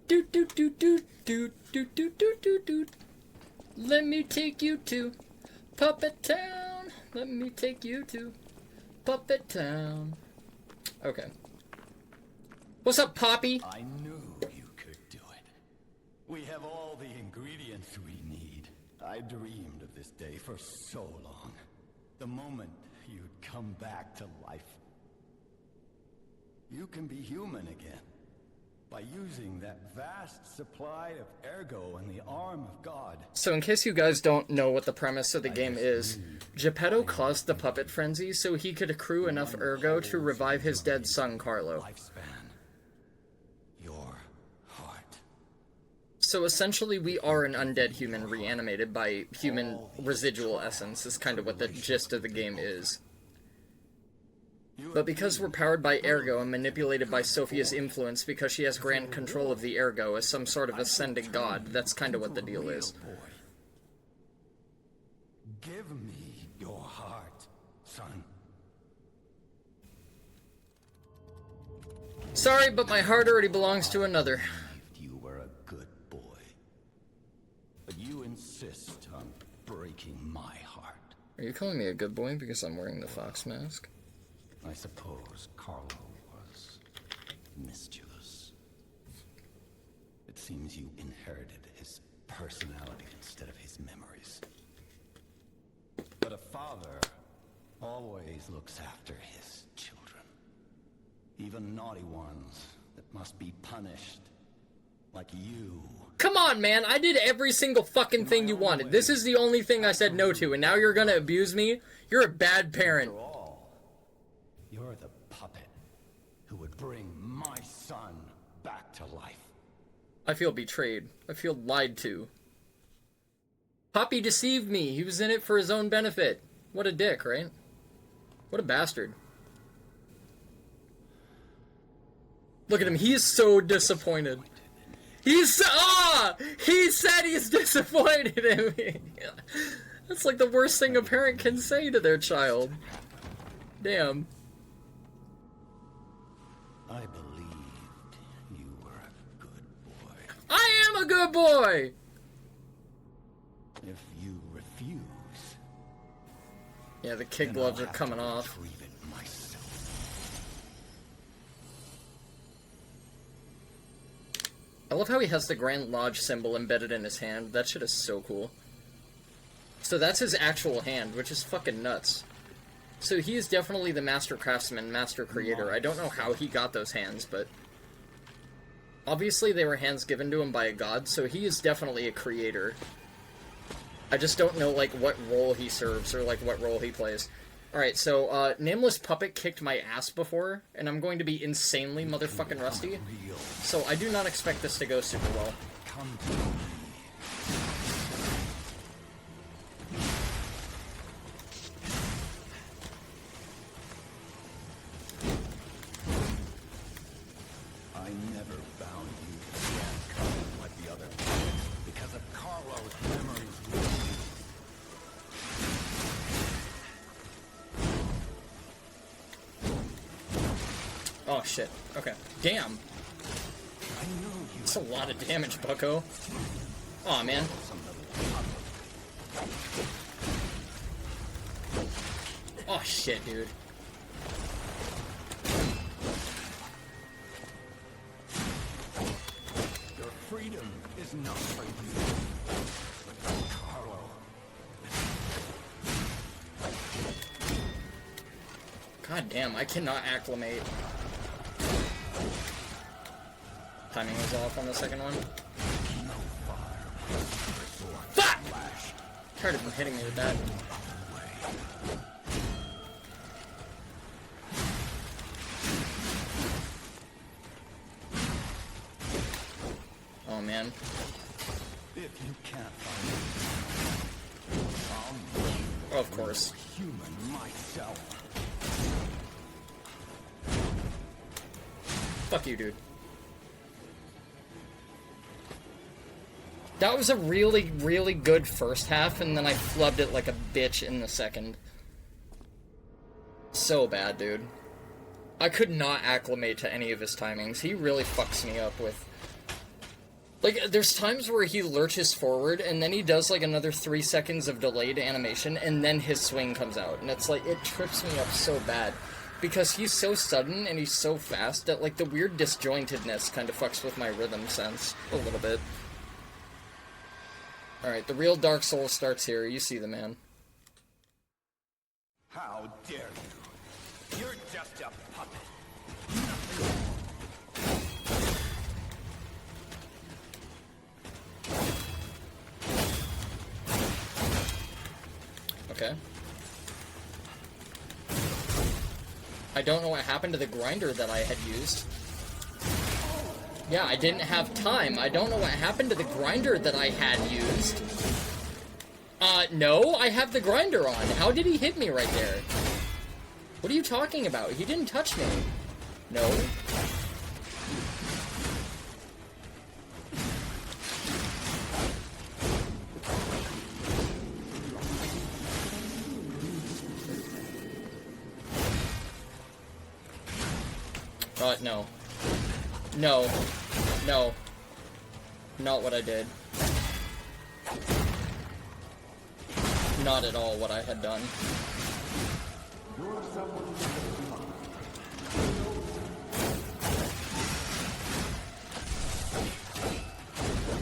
Do do do do do do do do do do. Let me take you to Puppet Town. Let me take you to Puppet Town. Okay. What's up, Poppy? I knew you could do it. We have all the ingredients we need. I dreamed of this day for so long. The moment you'd come back to life. You can be human again. By using that vast supply of Ergo in the arm of God. So in case you guys don't know what the premise of the game is, Geppetto caused the puppet frenzy so he could accrue enough Ergo to revive his dead son, Carlo. Lifespan. Your heart. So essentially we are an undead human reanimated by human residual essence, is kind of what the gist of the game is. But because we're powered by Ergo and manipulated by Sophia's influence because she has grand control of the Ergo as some sort of ascended god, that's kind of what the deal is. Give me your heart, son. Sorry, but my heart already belongs to another. You were a good boy. But you insist on breaking my heart. Are you calling me a good boy because I'm wearing the fox mask? I suppose Carlo was mischievous. It seems you inherited his personality instead of his memories. But a father always looks after his children. Even naughty ones that must be punished. Like you. Come on, man, I did every single fucking thing you wanted. This is the only thing I said no to, and now you're gonna abuse me? You're a bad parent. You're the puppet who would bring my son back to life. I feel betrayed. I feel lied to. Poppy deceived me. He was in it for his own benefit. What a dick, right? What a bastard. Look at him. He is so disappointed. He's... Ah! He said he's disappointed in me. That's like the worst thing a parent can say to their child. Damn. I believed you were a good boy. I am a good boy! If you refuse... Yeah, the kid gloves are coming off. Retrieve it myself. I love how he has the Grand Lodge symbol embedded in his hand. That shit is so cool. So that's his actual hand, which is fucking nuts. So he is definitely the master craftsman, master creator. I don't know how he got those hands, but... obviously they were hands given to him by a god, so he is definitely a creator. I just don't know, like, what role he serves, or, like, what role he plays. Alright, so, Nameless Puppet kicked my ass before, and I'm going to be insanely motherfucking rusty. So I do not expect this to go super well. I never bound you to the Ergo like the other because of Carlo's memories. Oh shit, okay. Damn! That's a lot of damage, bucko. Aw, man. Oh shit, dude. Your freedom is not for you, but for Carlo. God damn, I cannot acclimate. Timing was off on the second one. Fuck! Tired of him hitting me with that. Oh man. If you can't find it, Oh, of course. human myself. Fuck you, dude. That was a really, really good first half, and then I flubbed it like a bitch in the second. So bad, dude. I could not acclimate to any of his timings. He really fucks me up with Like, there's times where he lurches forward, and then he does, like, another 3 seconds of delayed animation, and then his swing comes out. And it's like, it trips me up so bad. Because he's so sudden, and he's so fast, that, like, the weird disjointedness kind of fucks with my rhythm sense a little bit. Alright, the real Dark Souls starts here. You see the man. How dare you? You're just a puppet. Okay. I don't know what happened to the grinder that I had used. Yeah, I didn't have time. I don't know what happened to the grinder that I had used. No, I have the grinder on. How did he hit me right there? What are you talking about? He didn't touch me. No. No. No. No. Not what I did. Not at all what I had done.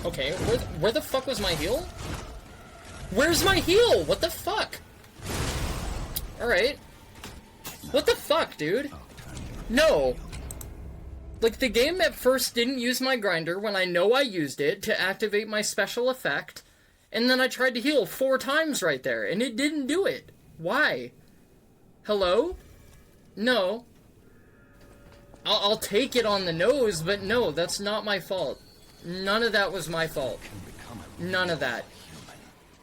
Okay, where the fuck was my heal? Where's my heal? What the fuck? Alright. What the fuck, dude? No. Like, the game at first didn't use my grinder when I know I used it to activate my special effect, and then I tried to heal 4 times right there, and it didn't do it. Why? Hello? No. I'll take it on the nose, but no, that's not my fault. None of that was my fault. None of that.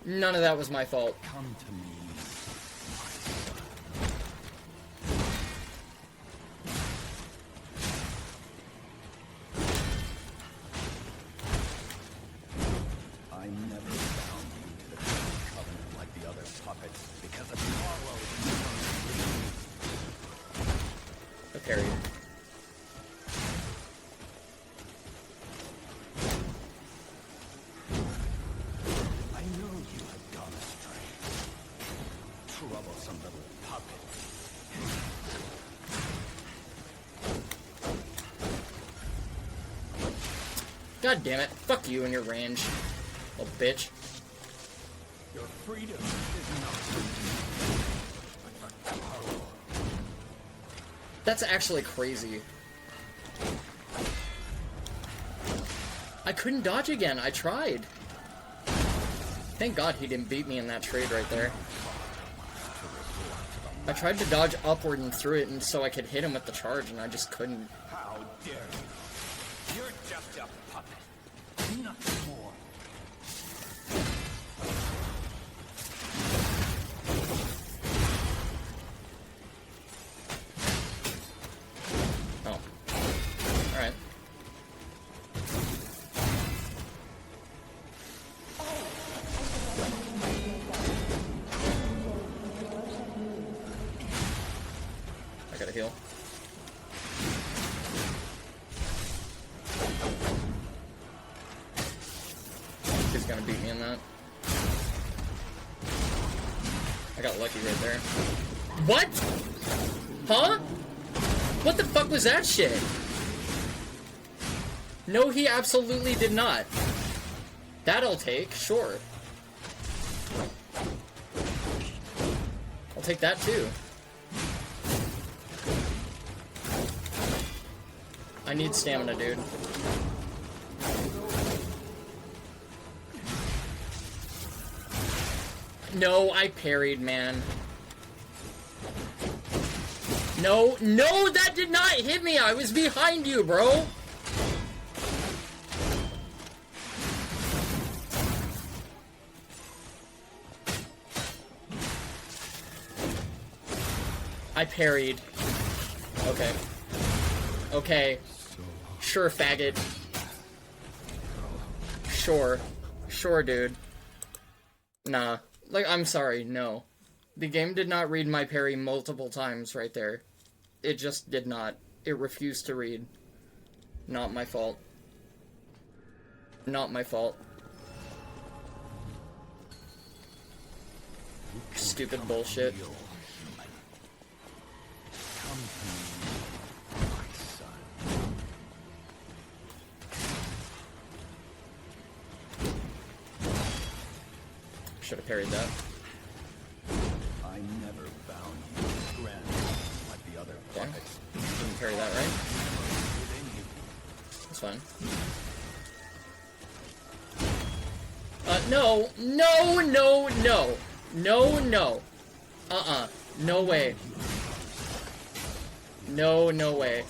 None of that was my fault. Come to me. I never bound you to the covenant like the other puppets because of Carlo. I parried. I know you have gone astray. Troublesome little puppet. God damn it. Fuck you and your range. Little bitch. Your freedom is not for Carlo. That's actually crazy. I couldn't dodge again. I tried. Thank God he didn't beat me in that trade right there. I tried to dodge upward and through it and so I could hit him with the charge, and I just couldn't. How dare you? You're just a puppet. Nothing more. Oh. Alright. I gotta heal. He's gonna beat me in that. I got lucky right there. What? Huh? What the fuck was that shit? No, he absolutely did not. That'll take, sure. I'll take that too. I need stamina, dude. No, I parried, man. No, no, that did not hit me! I was behind you, bro! I parried. Okay. Okay. Sure, faggot. Sure. Sure, dude. Nah. Like, I'm sorry, no. The game did not read my parry multiple times right there. It just did not. It refused to read. Not my fault. Not my fault. Stupid bullshit. Should have parried that. I never found you grand like the other Okay. puppets. Didn't parry that, right? That's fine. No! No, no, no! No, no! No way. No, no way.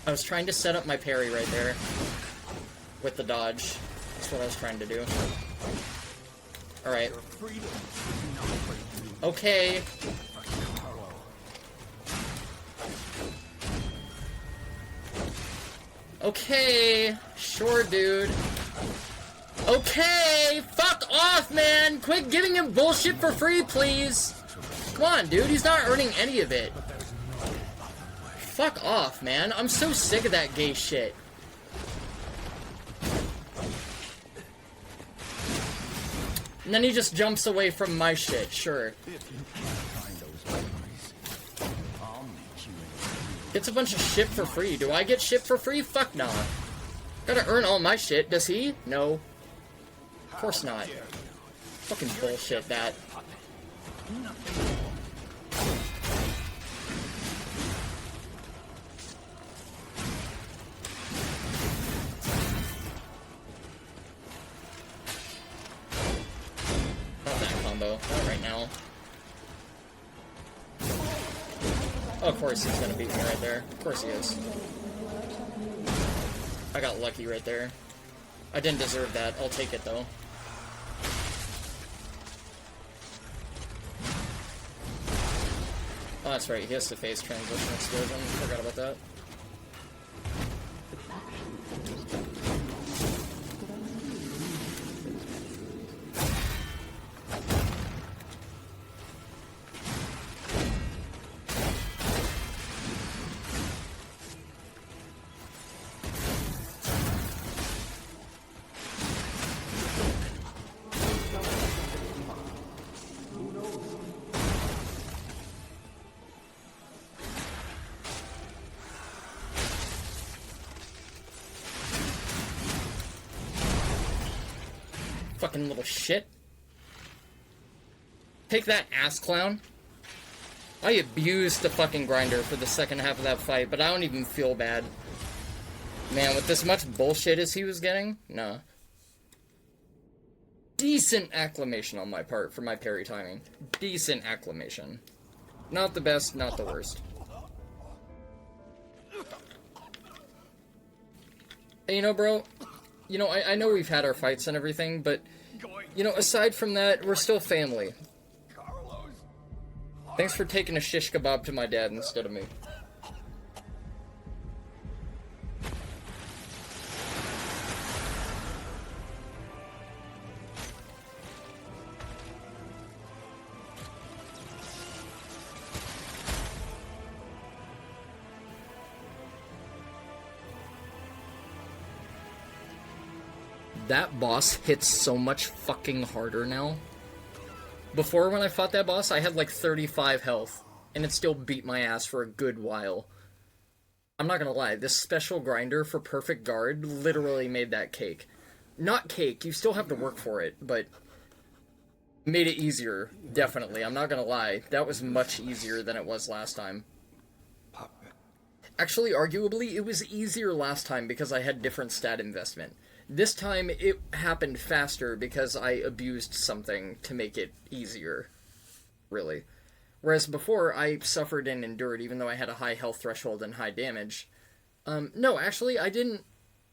I was trying to set up my parry right there. With the dodge. That's what I was trying to do. Alright. Okay. Okay. Sure, dude. Okay! Fuck off, man! Quit giving him bullshit for free, please! Come on, dude. He's not earning any of it. Fuck off, man. I'm so sick of that gay shit. And then he just jumps away from my shit, sure. Gets a bunch of shit for free. Do I get shit for free? Fuck nah. Gotta earn all my shit. Does he? No. Of course not. Fucking bullshit, that. Not that combo. Not right now. Oh, of course he's gonna beat me right there. Of course he is. I got lucky right there. I didn't deserve that. I'll take it, though. Oh, that's right. He has to face transition explosion. Forgot about that. Fucking little shit. Take that, ass clown. I abused the fucking grinder for the second half of that fight, but I don't even feel bad. Man, with this much bullshit as he was getting? Nah. Decent acclamation on my part for my parry timing. Decent acclamation. Not the best, not the worst. Hey, you know, bro, you know, I know we've had our fights and everything, but, you know, aside from that, we're still family. Thanks for taking a shish kebab to my dad instead of me. That boss hits so much fucking harder now. Before, when I fought that boss, I had like 35 health, and it still beat my ass for a good while. I'm not gonna lie, this special grinder for perfect guard literally made that cake. Not cake, you still have to work for it, but made it easier, definitely. I'm not gonna lie, that was much easier than it was last time. Actually, arguably, it was easier last time because I had different stat investment. This time, it happened faster because I abused something to make it easier. Really. Whereas before, I suffered and endured even though I had a high health threshold and high damage. No, actually, I didn't...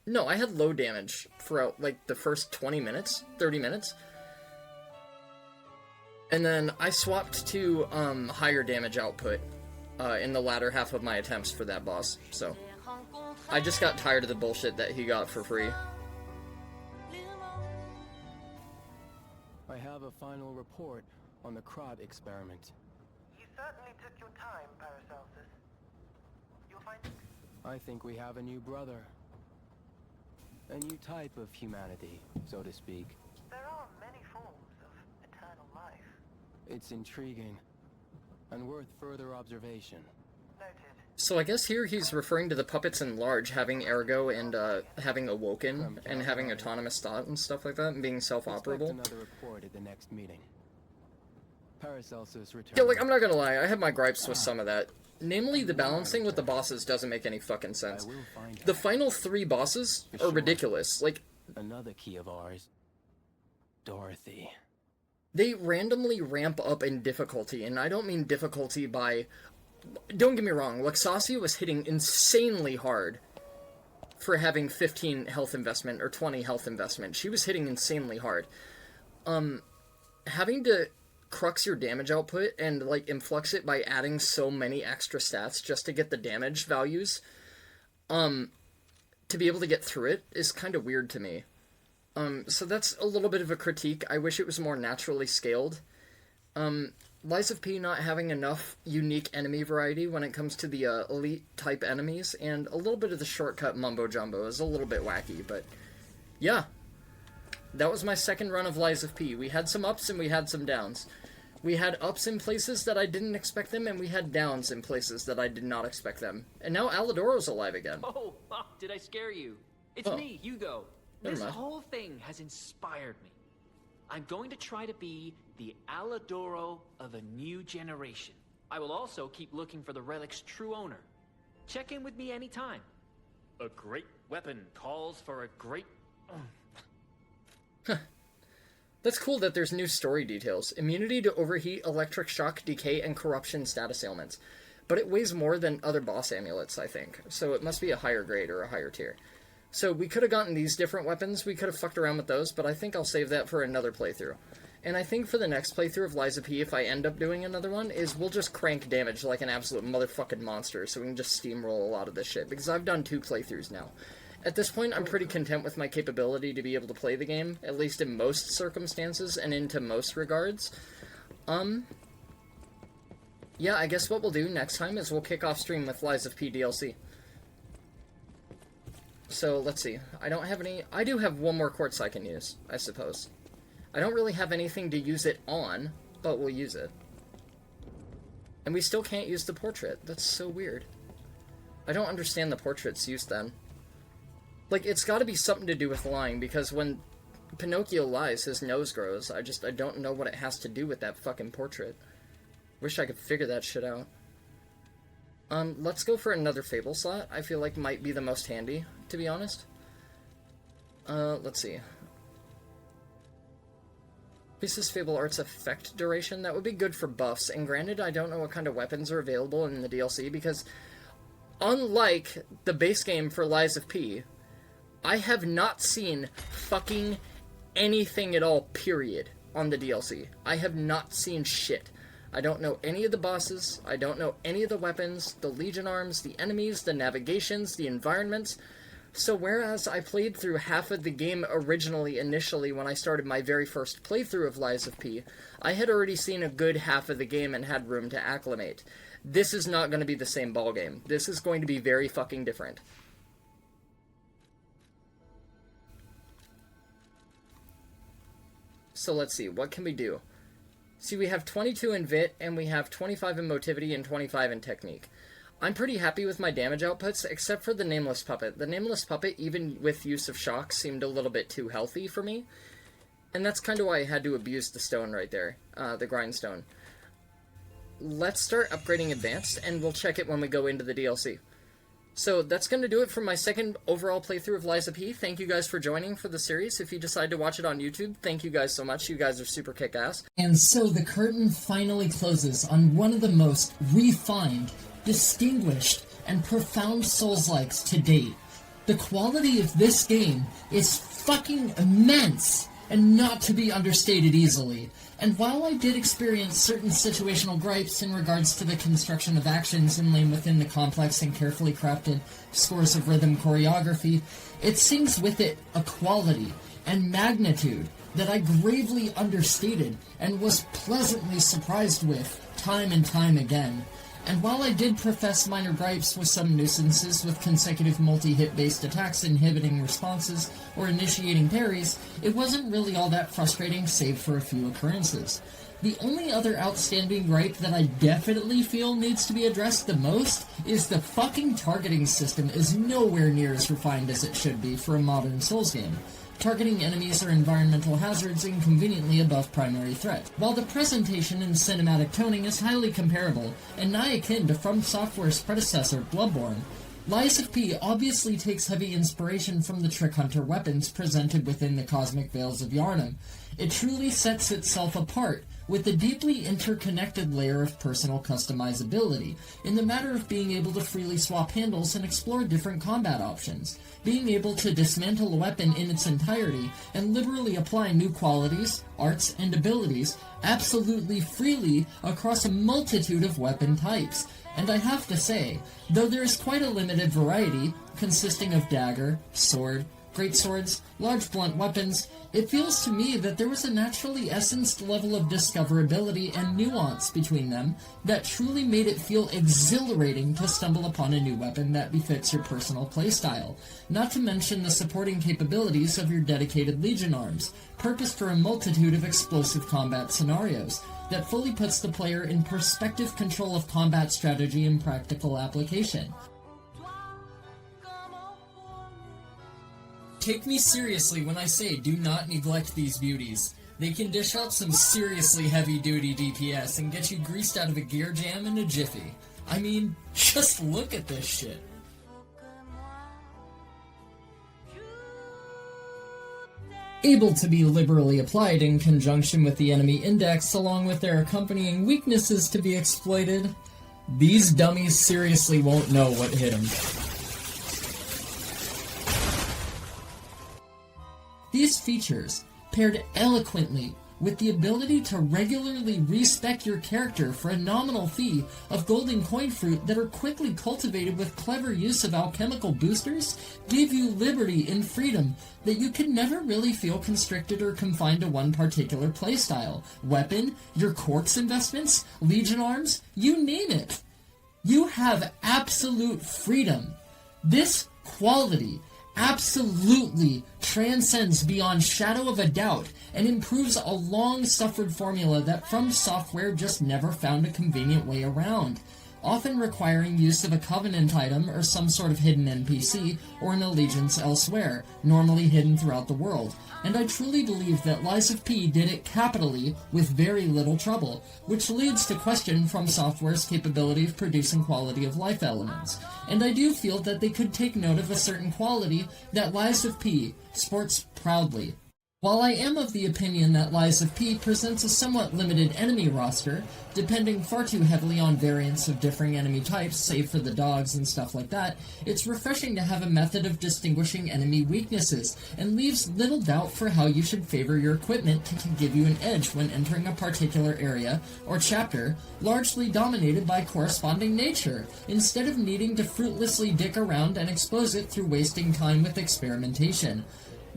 No, I had low damage throughout, like, the first 20 minutes, 30 minutes. And then I swapped to, higher damage output, in the latter half of my attempts for that boss, so... I just got tired of the bullshit that he got for free. I have a final report on the Krat experiment. You certainly took your time, Paracelsus. You'll find... I think we have a new brother. A new type of humanity, so to speak. There are many forms of eternal life. It's intriguing and worth further observation. Noted. So I guess here he's referring to the puppets in large having Ergo and having awoken and having autonomous thought and stuff like that and being self-operable. Expect another report at the next meeting. Paracelsus returned. Yeah, like, I'm not gonna lie, I have my gripes with some of that. Namely, the balancing with the bosses doesn't make any fucking sense. The final 3 bosses are ridiculous. Like, Another key of ours. Dorothy. they randomly ramp up in difficulty, and I don't mean difficulty by... Don't get me wrong, Luxasia was hitting insanely hard for having 15 health investment or 20 health investment. She was hitting insanely hard. Having to crux your damage output and, like, influx it by adding so many extra stats just to get the damage values, to be able to get through it is kind of weird to me. So that's a little bit of a critique. I wish it was more naturally scaled. Lies of P not having enough unique enemy variety when it comes to the elite type enemies, and a little bit of the shortcut mumbo jumbo is a little bit wacky, but yeah. That was my second run of Lies of P. We had some ups and we had some downs. We had ups in places that I didn't expect them, and we had downs in places that I did not expect them. And now Aladoro's alive again. Oh, did I scare you? It's me, Hugo. Never This mind. whole thing has inspired me. I'm going to try to be the Aladoro of a new generation. I will also keep looking for the relic's true owner. Check in with me anytime. A great weapon calls for a great... That's cool that there's new story details. Immunity to overheat, electric shock, decay, and corruption status ailments. But it weighs more than other boss amulets, I think. So it must be a higher grade or a higher tier. So we could have gotten these different weapons, we could have fucked around with those, but I think I'll save that for another playthrough. And I think for the next playthrough of Lies of P, if I end up doing another one, is we'll just crank damage like an absolute motherfucking monster, so we can just steamroll a lot of this shit, because I've done 2 playthroughs now. At this point, I'm pretty content with my capability to be able to play the game, at least in most circumstances, and into most regards. Yeah, I guess what we'll do next time is we'll kick off stream with Lies of P DLC. So, let's see. I don't have any... I do have one more quartz I can use, I suppose. I don't really have anything to use it on, but we'll use it. And we still can't use the portrait. That's so weird. I don't understand the portrait's use then. Like, it's gotta be something to do with lying, because when Pinocchio lies, his nose grows. I don't know what it has to do with that fucking portrait. Wish I could figure that shit out. Let's go for another Fable slot. I feel like might be the most handy, to be honest. Let's see. Increases Fable Art's effect duration. That would be good for buffs, and granted, I don't know what kind of weapons are available in the DLC, because unlike the base game for Lies of P, I have not seen fucking anything at all, period, on the DLC. I have not seen shit. I don't know any of the bosses, I don't know any of the weapons, the Legion arms, the enemies, the navigations, the environments. So whereas I played through half of the game initially when I started my very first playthrough of Lies of P, I had already seen a good half of the game and had room to acclimate. This is not going to be the same ballgame. This is going to be very fucking different. So let's see, what can we do? See, we have 22 in Vit, and we have 25 in Motivity and 25 in Technique. I'm pretty happy with my damage outputs, except for the Nameless Puppet. The Nameless Puppet, even with use of shock, seemed a little bit too healthy for me. And that's kind of why I had to abuse the stone right there, the grindstone. Let's start upgrading Advanced, and we'll check it when we go into the DLC. So that's going to do it for my second overall playthrough of Lies of P. Thank you guys for joining for the series. If you decide to watch it on YouTube, thank you guys so much. You guys are super kick-ass. And so the curtain finally closes on one of the most refined, distinguished, and profound Souls-likes to date. The quality of this game is fucking immense, and not to be understated easily. And while I did experience certain situational gripes in regards to the construction of actions inlaid within the complex and carefully crafted scores of rhythm choreography, it sings with it a quality and magnitude that I gravely understated and was pleasantly surprised with time and time again. And while I did profess minor gripes with some nuisances with consecutive multi-hit based attacks inhibiting responses or initiating parries, it wasn't really all that frustrating save for a few occurrences. The only other outstanding gripe that I definitely feel needs to be addressed the most is the fucking targeting system is nowhere near as refined as it should be for a modern Souls game. Targeting enemies or environmental hazards inconveniently above primary threat, while the presentation and cinematic toning is highly comparable and nigh akin to From Software's predecessor, Bloodborne. Lies of P obviously takes heavy inspiration from the Trick Hunter weapons presented within the Cosmic Veils of Yharnam. It truly sets itself apart, with a deeply interconnected layer of personal customizability, in the matter of being able to freely swap handles and explore different combat options, being able to dismantle a weapon in its entirety and liberally apply new qualities, arts, and abilities absolutely freely across a multitude of weapon types. And I have to say, though there is quite a limited variety, consisting of dagger, sword, greatswords, large blunt weapons, it feels to me that there was a naturally essenced level of discoverability and nuance between them that truly made it feel exhilarating to stumble upon a new weapon that befits your personal playstyle, not to mention the supporting capabilities of your dedicated Legion arms, purposed for a multitude of explosive combat scenarios, that fully puts the player in perspective control of combat strategy and practical application. Take me seriously when I say do not neglect these beauties. They can dish out some seriously heavy-duty DPS and get you greased out of a gear jam in a jiffy. I mean, just look at this shit. Able to be liberally applied in conjunction with the enemy index along with their accompanying weaknesses to be exploited, these dummies seriously won't know what hit them. These features, paired eloquently with the ability to regularly respec your character for a nominal fee of golden coin fruit that are quickly cultivated with clever use of alchemical boosters, give you liberty and freedom that you can never really feel constricted or confined to one particular playstyle, weapon, your quartz investments, Legion arms, you name it. You have absolute freedom. This quality absolutely transcends beyond shadow of a doubt and improves a long-suffered formula that From Software just never found a convenient way around, often requiring use of a Covenant item or some sort of hidden NPC or an allegiance elsewhere, normally hidden throughout the world. And I truly believe that Lies of P did it capitally with very little trouble, which leads to question From Software's capability of producing quality of life elements. And I do feel that they could take note of a certain quality that Lies of P sports proudly. While I am of the opinion that Lies of P presents a somewhat limited enemy roster, depending far too heavily on variants of differing enemy types, save for the dogs and stuff like that, it's refreshing to have a method of distinguishing enemy weaknesses, and leaves little doubt for how you should favor your equipment to give you an edge when entering a particular area or chapter, largely dominated by corresponding nature, instead of needing to fruitlessly dick around and expose it through wasting time with experimentation.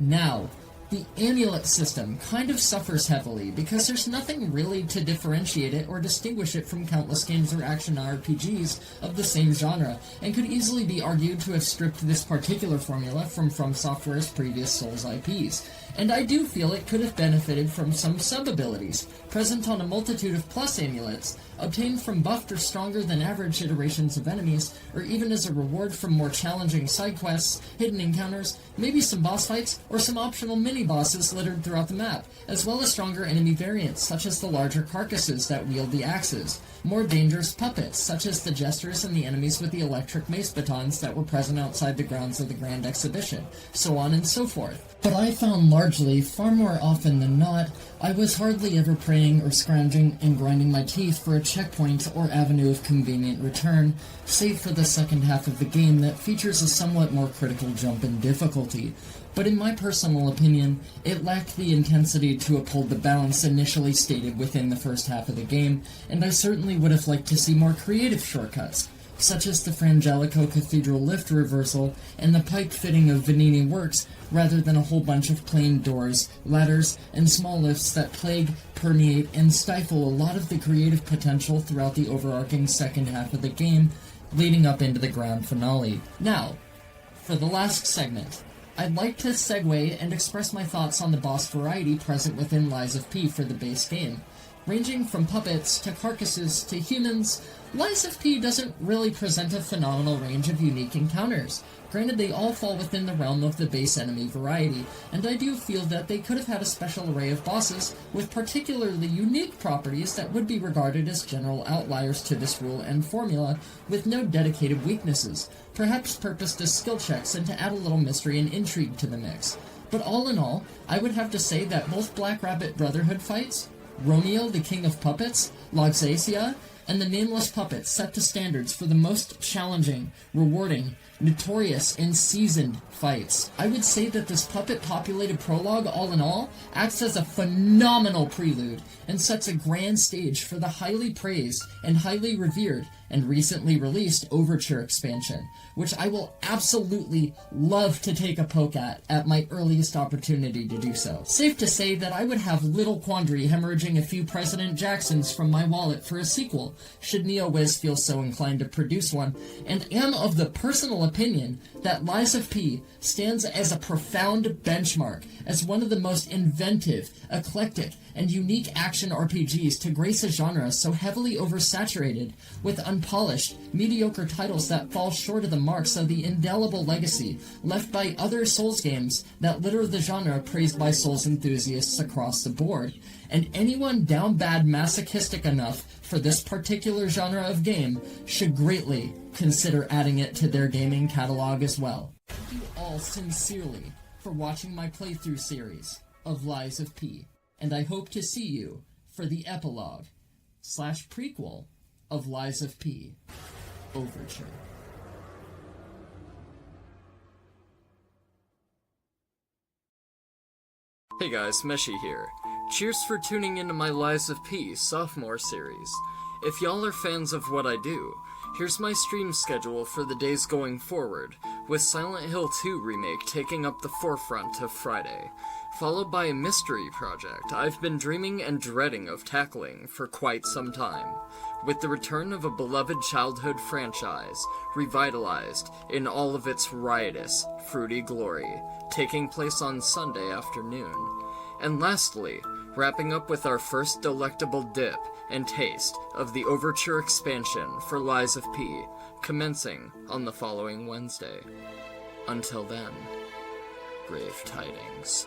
Now, the amulet system kind of suffers heavily because there's nothing really to differentiate it or distinguish it from countless games or action RPGs of the same genre, and could easily be argued to have stripped this particular formula from Software's previous Souls IPs. And I do feel it could have benefited from some sub-abilities, present on a multitude of plus amulets, obtained from buffed or stronger than average iterations of enemies, or even as a reward from more challenging side quests, hidden encounters, maybe some boss fights, or some optional mini-bosses littered throughout the map, as well as stronger enemy variants, such as the larger carcasses that wield the axes, more dangerous puppets, such as the jesters and the enemies with the electric mace batons that were present outside the grounds of the Grand Exhibition, so on and so forth. But I found largely, far more often than not, I was hardly ever praying or scrounging and grinding my teeth for a checkpoint or avenue of convenient return, save for the second half of the game that features a somewhat more critical jump in difficulty. But in my personal opinion, it lacked the intensity to uphold the balance initially stated within the first half of the game, and I certainly would have liked to see more creative shortcuts. such as the Frangelico Cathedral lift reversal and the pipe fitting of Venini works, rather than a whole bunch of plain doors, ladders, and small lifts that plague, permeate, and stifle a lot of the creative potential throughout the overarching second half of the game, leading up into the grand finale. Now, for the last segment, I'd like to segue and express my thoughts on the boss variety present within Lies of P for the base game. Ranging from puppets to carcasses to humans, Lies of P doesn't really present a phenomenal range of unique encounters. Granted, they all fall within the realm of the base enemy variety, and I do feel that they could have had a special array of bosses with particularly unique properties that would be regarded as general outliers to this rule and formula, with no dedicated weaknesses, perhaps purposed as skill checks and to add a little mystery and intrigue to the mix. But all in all, I would have to say that both Black Rabbit Brotherhood fights, Romeo the King of Puppets, Loxacia, and the Nameless Puppet set the standards for the most challenging, rewarding, notorious, and seasoned fights. I would say that this puppet-populated prologue, all in all, acts as a phenomenal prelude and sets a grand stage for the highly praised and highly revered and recently released Overture expansion, which I will absolutely love to take a poke at my earliest opportunity to do so. Safe to say that I would have little quandary hemorrhaging a few President Jacksons from my wallet for a sequel, should NeoWiz feel so inclined to produce one, and am of the personal opinion that Lies of P stands as a profound benchmark, as one of the most inventive, eclectic, and unique action RPGs to grace a genre so heavily oversaturated with unpolished, mediocre titles that fall short of the marks of the indelible legacy left by other Souls games that litter the genre praised by Souls enthusiasts across the board. And anyone down bad masochistic enough for this particular genre of game should greatly consider adding it to their gaming catalog as well. Thank you all sincerely for watching my playthrough series of Lies of P, and I hope to see you for the epilogue/prequel of Lies of P, Overture. Hey guys, Meshi here. Cheers for tuning into my Lies of P sophomore series. If y'all are fans of what I do, here's my stream schedule for the days going forward, with Silent Hill 2 Remake taking up the forefront of Friday, followed by a mystery project I've been dreaming and dreading of tackling for quite some time, with the return of a beloved childhood franchise, revitalized in all of its riotous, fruity glory, taking place on Sunday afternoon. And lastly, wrapping up with our first delectable dip and taste of the Overture expansion for Lies of P, commencing on the following Wednesday. Until then, grave tidings.